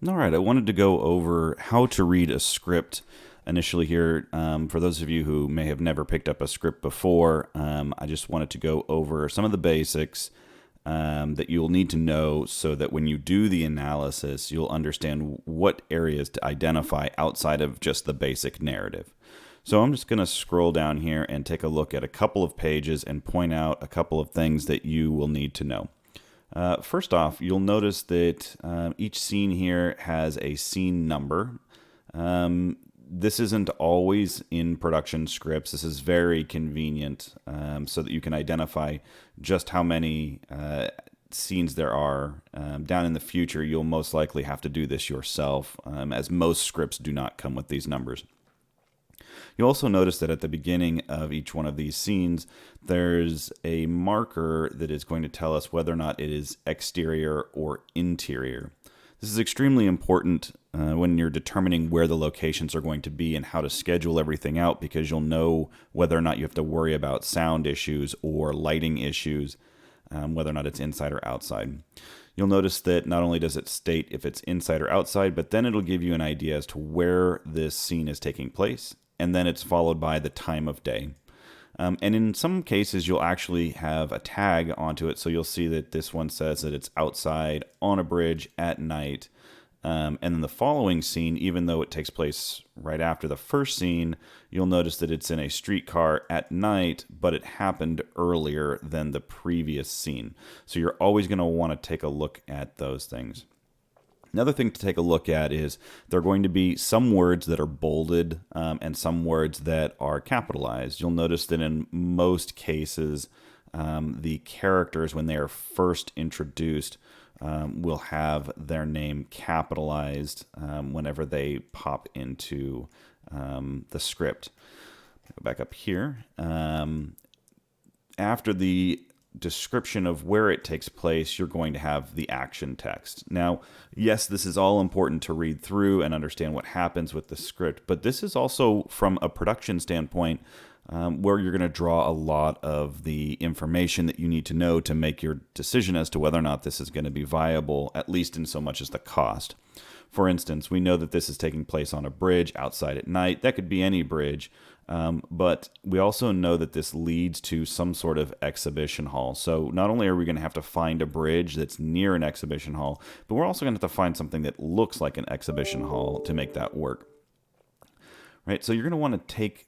All right, I wanted to go over how to read a script initially here. For those of you who may have never picked up a script before, I just wanted to go over some of the basics that you'll need to know so that when you do the analysis, you'll understand what areas to identify outside of just the basic narrative. So I'm just going to scroll down here and take a look at a couple of pages and point out a couple of things that you will need to know. First off, you'll notice that each scene here has a scene number. This isn't always in production scripts. This is very convenient so that you can identify just how many scenes there are. Down in the future, you'll most likely have to do this yourself, as most scripts do not come with these numbers. You'll also notice that at the beginning of each one of these scenes, there's a marker that is going to tell us whether or not it is exterior or interior. This is extremely important when you're determining where the locations are going to be and how to schedule everything out, because you'll know whether or not you have to worry about sound issues or lighting issues, whether or not it's inside or outside. You'll notice that not only does it state if it's inside or outside, but then it'll give you an idea as to where this scene is taking place, and then it's followed by the time of day. And in some cases, you'll actually have a tag onto it, so you'll see that this one says that it's outside on a bridge at night. And then the following scene, even though it takes place right after the first scene, you'll notice that it's in a streetcar at night, but it happened earlier than the previous scene. So you're always going to want to take a look at those things. Another thing to take a look at is there are going to be some words that are bolded and some words that are capitalized. You'll notice that in most cases, the characters, when they are first introduced, will have their name capitalized whenever they pop into the script. Go back up here. After the description of where it takes place, you're going to have the action text. Now, yes, this is all important to read through and understand what happens with the script, but this is also, from a production standpoint, where you're going to draw a lot of the information that you need to know to make your decision as to whether or not this is going to be viable, at least in so much as the cost. For instance, we know that this is taking place on a bridge outside at night. That could be any bridge. But we also know that this leads to some sort of exhibition hall. So not only are we going to have to find a bridge that's near an exhibition hall, but we're also going to have to find something that looks like an exhibition hall to make that work. Right? So you're going to want to take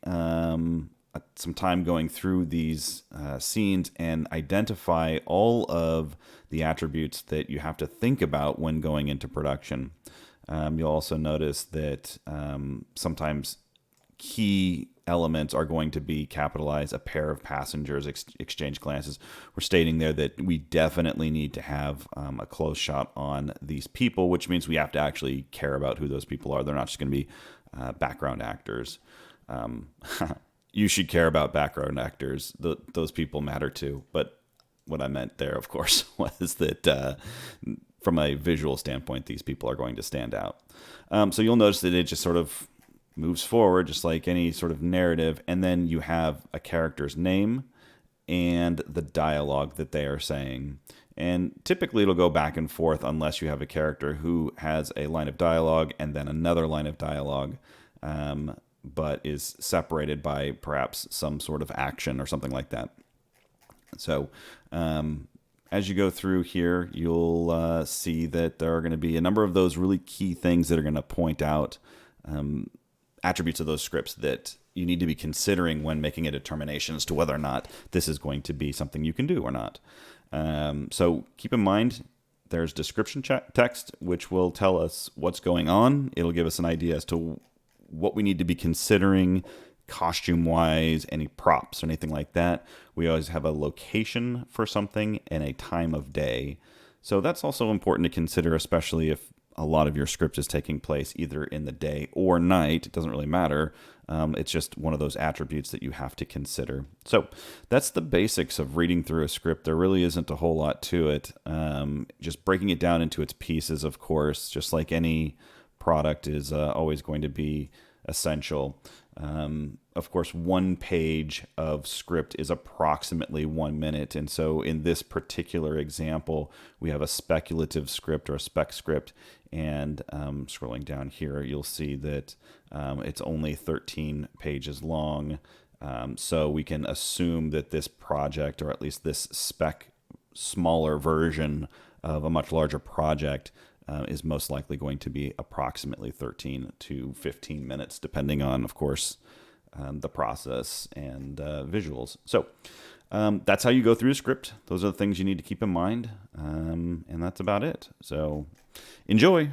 some time going through these scenes and identify all of the attributes that you have to think about when going into production. You'll also notice that sometimes key elements are going to be capitalized. A pair of passengers exchange glances. We're stating there that we definitely need to have a close shot on these people, which means we have to actually care about who those people are. They're not just going to be background actors. You should care about background actors. Those people matter too. But what I meant there, of course, was that from a visual standpoint, these people are going to stand out. So you'll notice that it just sort of moves forward just like any sort of narrative, and then you have a character's name and the dialogue that they are saying. And typically it'll go back and forth unless you have a character who has a line of dialogue and then another line of dialogue, but is separated by perhaps some sort of action or something like that. So as you go through here, you'll see that there are going to be a number of those really key things that are going to point out attributes of those scripts that you need to be considering when making a determination as to whether or not this is going to be something you can do or not. So keep in mind, there's description text, which will tell us what's going on. It'll give us an idea as to what we need to be considering costume-wise, any props or anything like that. We always have a location for something and a time of day. So that's also important to consider, especially if a lot of your script is taking place either in the day or night. It doesn't really matter. It's just one of those attributes that you have to consider. So that's the basics of reading through a script. There really isn't a whole lot to it. Just breaking it down into its pieces, of course, just like any product is always going to be essential. of course, one page of script is approximately 1 minute. And so in this particular example, we have a speculative script or a spec script. And scrolling down here, you'll see that it's only 13 pages long. So we can assume that this project, or at least this spec smaller version of a much larger project, is most likely going to be approximately 13 to 15 minutes, depending on, of course, the process and visuals. So that's how you go through a script. Those are the things you need to keep in mind. And that's about it. So enjoy.